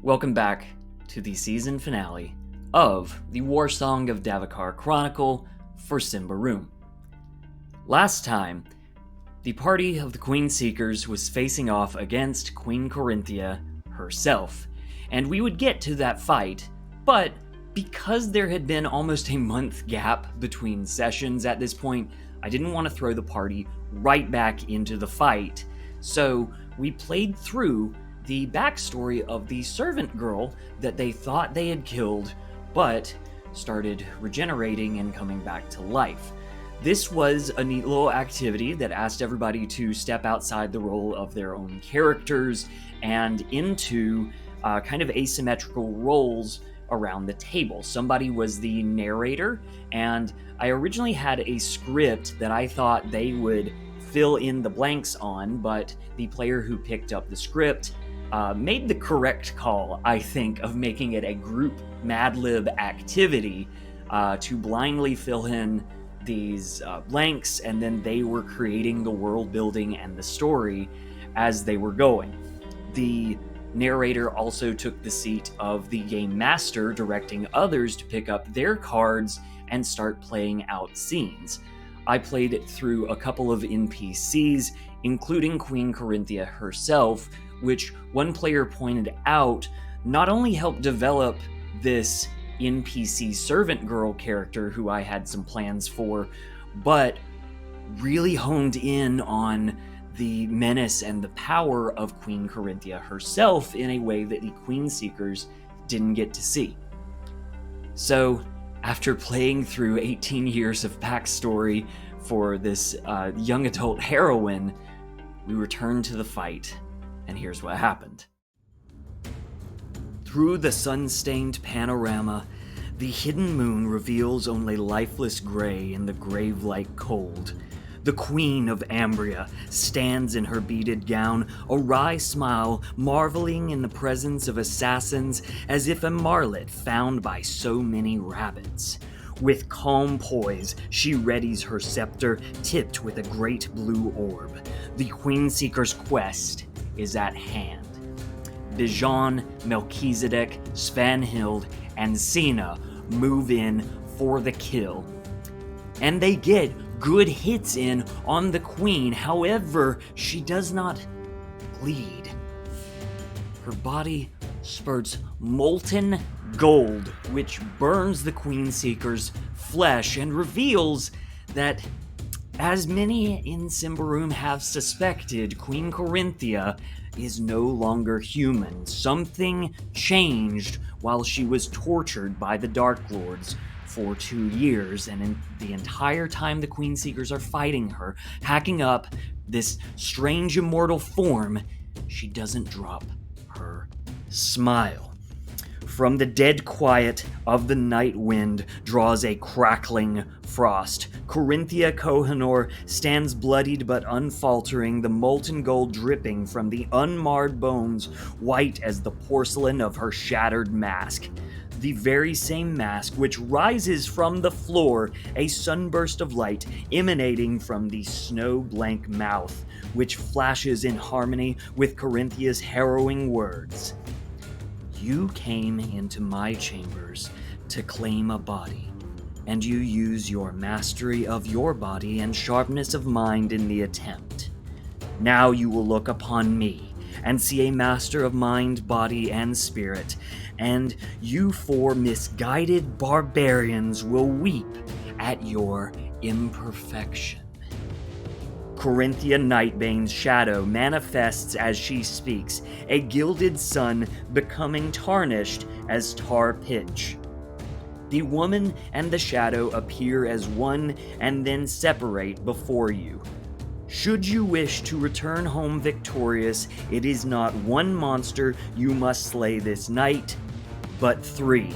Welcome back to the season finale of the War Song of Davokar Chronicle for Symbaroum. Last time, the party of the Queen Seekers was facing off against Queen Korinthia herself, and we would get to that fight, but because there had been almost a month gap between sessions at this point, I didn't want to throw the party right back into the fight, so we played through the backstory of the servant girl that they thought they had killed, but started regenerating and coming back to life. This was a neat little activity that asked everybody to step outside the role of their own characters and into kind of asymmetrical roles around the table. Somebody was the narrator, and I originally had a script that I thought they would fill in the blanks on, but the player who picked up the script made the correct call, I think, of making it a group Mad Lib activity to blindly fill in these blanks, and then they were creating the world building and the story as they were going. The narrator also took the seat of the game master, directing others to pick up their cards and start playing out scenes. I played it through a couple of NPCs, including Queen Korinthia herself, which one player pointed out not only helped develop this NPC servant girl character who I had some plans for, but really honed in on the menace and the power of Queen Korinthia herself in a way that the Queen Seekers didn't get to see. So, after playing through 18 years of backstory for this young adult heroine, we returned to the fight, and here's what happened. Through the sun-stained panorama, the hidden moon reveals only lifeless gray in the grave-like cold. The Queen of Ambria stands in her beaded gown, a wry smile, marveling in the presence of assassins as if a marlet found by so many rabbits. With calm poise, she readies her scepter, tipped with a great blue orb. The Queen Seeker's quest is at hand. Bijan, Melchizedek, Svanhild, and Sina move in for the kill. And they get good hits in on the Queen, however, she does not bleed. Her body spurts molten gold, which burns the Queen Seeker's flesh and reveals that, as many in Symbaroum have suspected, Queen Korinthia is no longer human. Something changed while she was tortured by the Dark Lords for 2 years, and in the entire time the Queen Seekers are fighting her, hacking up this strange immortal form, she doesn't drop her smile. From the dead quiet of the night wind draws a crackling frost. Korinthia Kohinoor stands bloodied but unfaltering, the molten gold dripping from the unmarred bones, white as the porcelain of her shattered mask. The very same mask which rises from the floor, a sunburst of light emanating from the snow-blank mouth, which flashes in harmony with Korinthia's harrowing words. You came into my chambers to claim a body, and you use your mastery of your body and sharpness of mind in the attempt. Now you will look upon me and see a master of mind, body, and spirit, and you four misguided barbarians will weep at your imperfection. Korinthia Nightbane's shadow manifests as she speaks, a gilded sun becoming tarnished as tar pitch. The woman and the shadow appear as one and then separate before you. Should you wish to return home victorious, it is not one monster you must slay this night, but 3.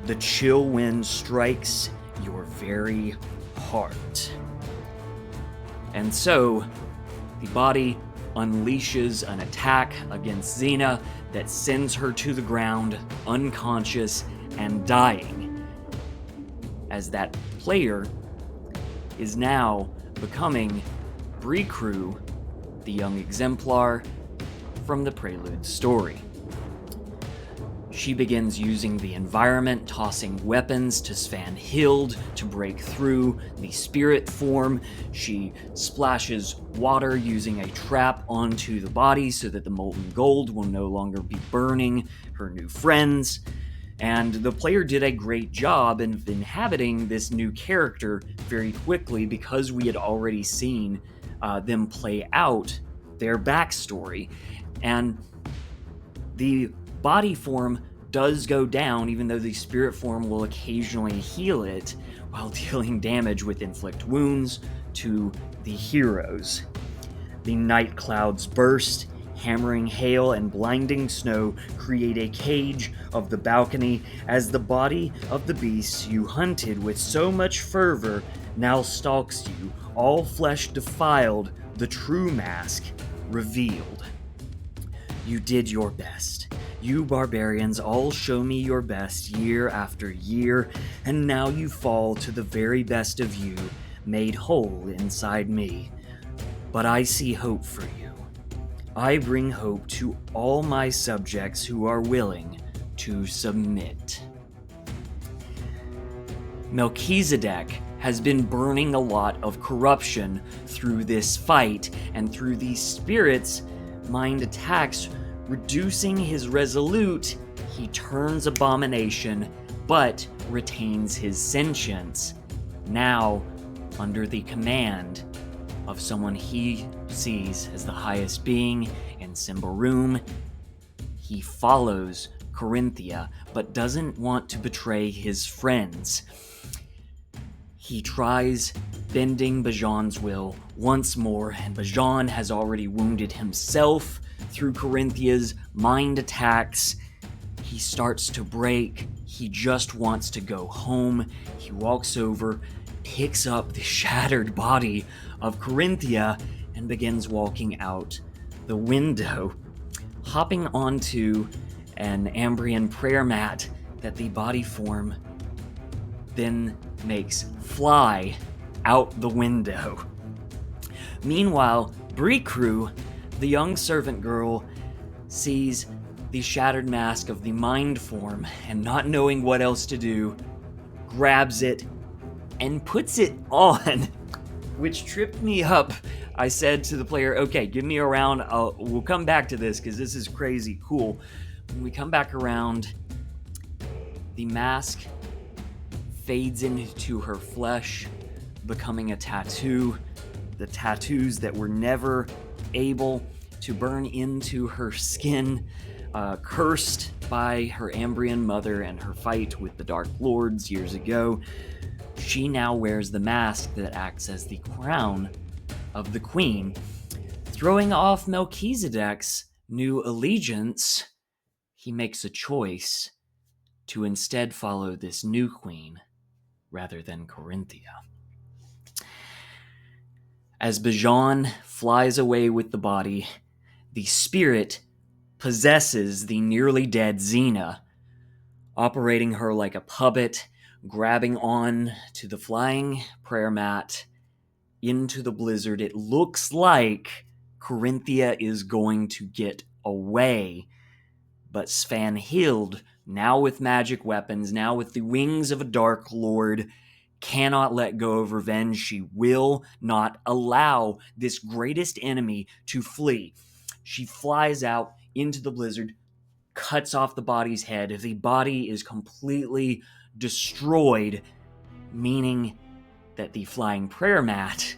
The chill wind strikes your very heart. And so, the body unleashes an attack against Xena that sends her to the ground, unconscious and dying, as that player is now becoming Bricru, the young exemplar from the Prelude story. She begins using the environment, tossing weapons to Svanhild to break through the spirit form. She splashes water using a trap onto the body so that the molten gold will no longer be burning her new friends. And the player did a great job in inhabiting this new character very quickly because we had already seen them play out their backstory. And the body form does go down, even though the spirit form will occasionally heal it while dealing damage with inflict wounds to the heroes. The night clouds burst, hammering hail and blinding snow create a cage of the balcony as the body of the beast you hunted with so much fervor now stalks you, all flesh defiled, the true mask revealed. You did your best. You barbarians all show me your best year after year, and now you fall to the very best of you, made whole inside me. But I see hope for you. I bring hope to all my subjects who are willing to submit. Melchizedek has been burning a lot of corruption through this fight and through these spirits' mind attacks. Reducing his resolute, he turns abomination, but retains his sentience, now under the command of someone he sees as the highest being in Symbaroum. He follows Korinthia, but doesn't want to betray his friends. He tries bending Bajan's will once more, and Bajan has already wounded himself through Korinthia's mind attacks. He starts to break. He just wants to go home. He walks over, picks up the shattered body of Korinthia, and begins walking out the window, hopping onto an Ambrian prayer mat that the body form then makes fly out the window. Meanwhile, Bricru, the young servant girl, sees the shattered mask of the mind form and, not knowing what else to do, grabs it and puts it on, which tripped me up. I said to the player, okay, give me a round, we'll come back to this because this is crazy cool. When we come back around, the mask fades into her flesh, becoming a tattoo. The tattoos that were never able to burn into her skin, cursed by her Ambrian mother and her fight with the Dark Lords years ago. She now wears the mask that acts as the crown of the queen. Throwing off Melchizedek's new allegiance, he makes a choice to instead follow this new queen rather than Korinthia. As Bajan flies away with the body, the spirit possesses the nearly dead Xena, operating her like a puppet, grabbing on to the flying prayer mat into the blizzard. It looks like Korinthia is going to get away, but Svanhild, now with magic weapons, now with the wings of a Dark Lord, cannot let go of revenge. She will not allow this greatest enemy to flee. She flies out into the blizzard, cuts off the body's head. The body is completely destroyed, meaning that the flying prayer mat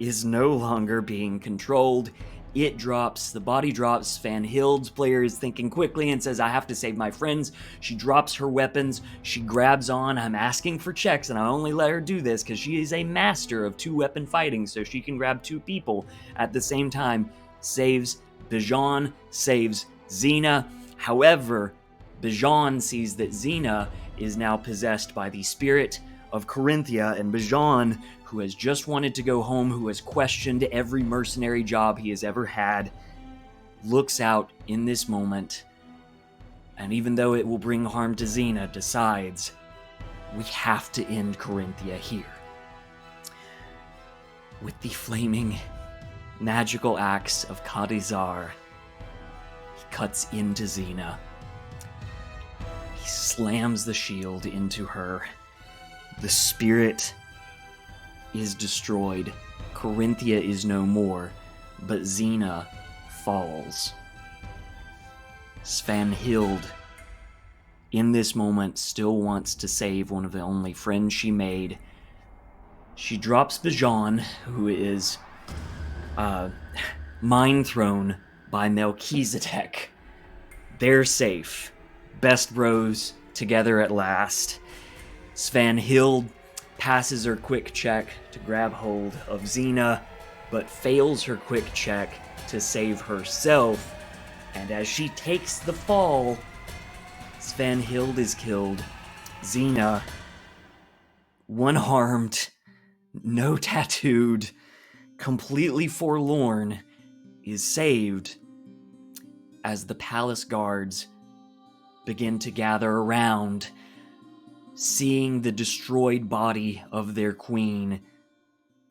is no longer being controlled. It drops, the body drops. Svanhild's player is thinking quickly and says, I have to save my friends. She drops her weapons. She grabs on. I'm asking for checks, and I only let her do this because she is a master of two-weapon fighting, so she can grab two people at the same time. Saves Bajan, saves Xena. However, Bajan sees that Xena is now possessed by the spirit of Korinthia, and Bajan, who has just wanted to go home, who has questioned every mercenary job he has ever had, looks out in this moment, and even though it will bring harm to Xena, decides, we have to end Korinthia here. With the flaming, magical axe of Kadizar, he cuts into Xena, He slams the shield into her. The spirit is destroyed. Korinthia is no more, but Xena falls. Svanhild, in this moment, still wants to save one of the only friends she made. She drops Bajan, who is mind thrown by Melchizedek. They're safe. Best bros together at last. Svanhild passes her quick check to grab hold of Xena, but fails her quick check to save herself. And as she takes the fall, Svanhild is killed. Xena, one-armed, no tattooed, completely forlorn, is saved as the palace guards begin to gather around, seeing the destroyed body of their queen.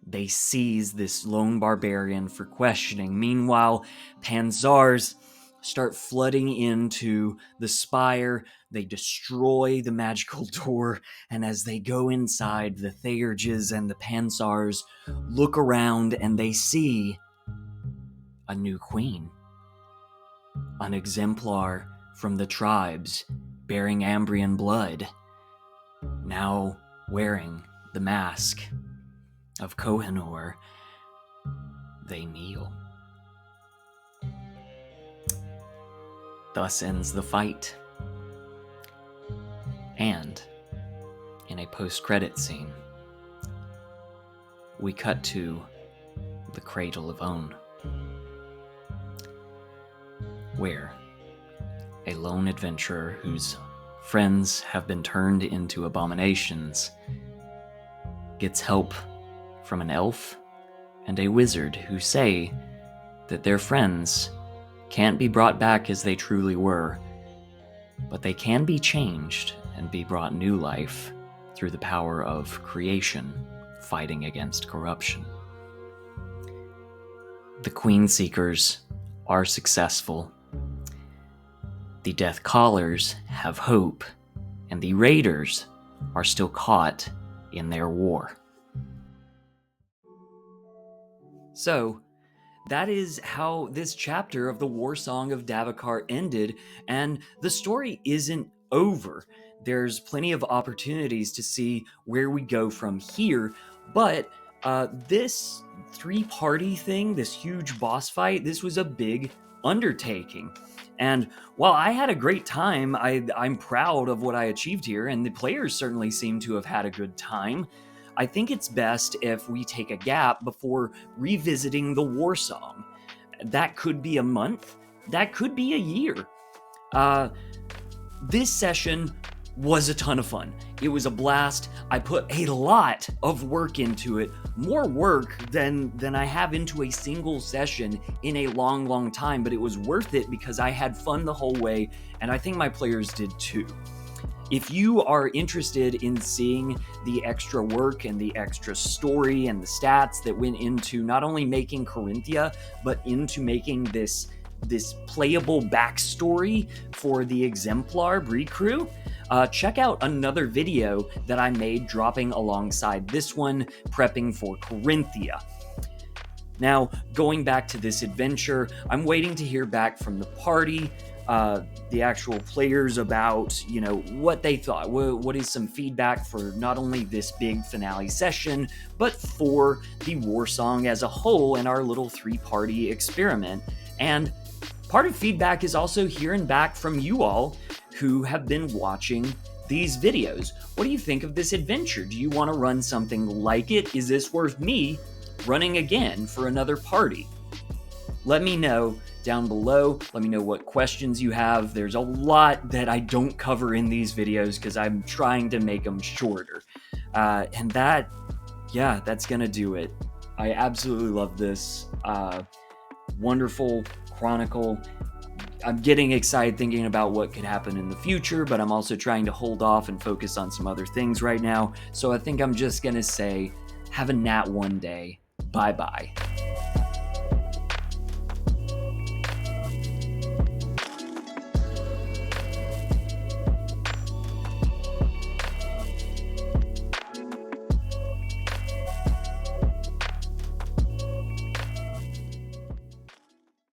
They seize this lone barbarian for questioning. Meanwhile, Panzars start flooding into the spire. They destroy the magical door, and as they go inside, the Theurges and the Panzars look around and they see a new queen. An exemplar from the tribes bearing Ambrian blood, now wearing the mask of Kohinoor. They kneel. Thus ends the fight. And in a post-credit scene, we cut to the Cradle of Own, where a lone adventurer whose friends have been turned into abominations gets help from an elf and a wizard who say that their friends can't be brought back as they truly were, but they can be changed and be brought new life through the power of creation, fighting against corruption. The Queen Seekers are successful. The Death Callers have hope, and the Raiders are still caught in their war. So, that is how this chapter of the War Song of Davokar ended, and the story isn't over. There's plenty of opportunities to see where we go from here, but this three-party thing, this huge boss fight, this was a big undertaking. And while I had a great time, I'm proud of what I achieved here, and the players certainly seem to have had a good time. I think it's best if we take a gap before revisiting the War Song. That could be a month, that could be a year. This session was a ton of fun. It was a blast. I put a lot of work into it, more work than I have into a single session in a long time, but it was worth it because I had fun the whole way, and I think my players did too. If you are interested in seeing the extra work and the extra story and the stats that went into not only making Korinthia, but into making this playable backstory for the exemplar Bricru, check out another video that I made dropping alongside this one, prepping for Korinthia. Now, going back to this adventure, I'm waiting to hear back from the party, the actual players about, what they thought. What is some feedback for not only this big finale session, but for the War Song as a whole and our little three-party experiment. And part of feedback is also hearing back from you all who have been watching these videos. What do you think of this adventure? Do you want to run something like it? Is this worth me running again for another party? Let me know down below. Let me know what questions you have. There's a lot that I don't cover in these videos because I'm trying to make them shorter. And that's gonna do it. I absolutely love this. Wonderful chronicle. I'm getting excited thinking about what could happen in the future, but I'm also trying to hold off and focus on some other things right now. So I think I'm just gonna say, have a nat one day. Bye-bye.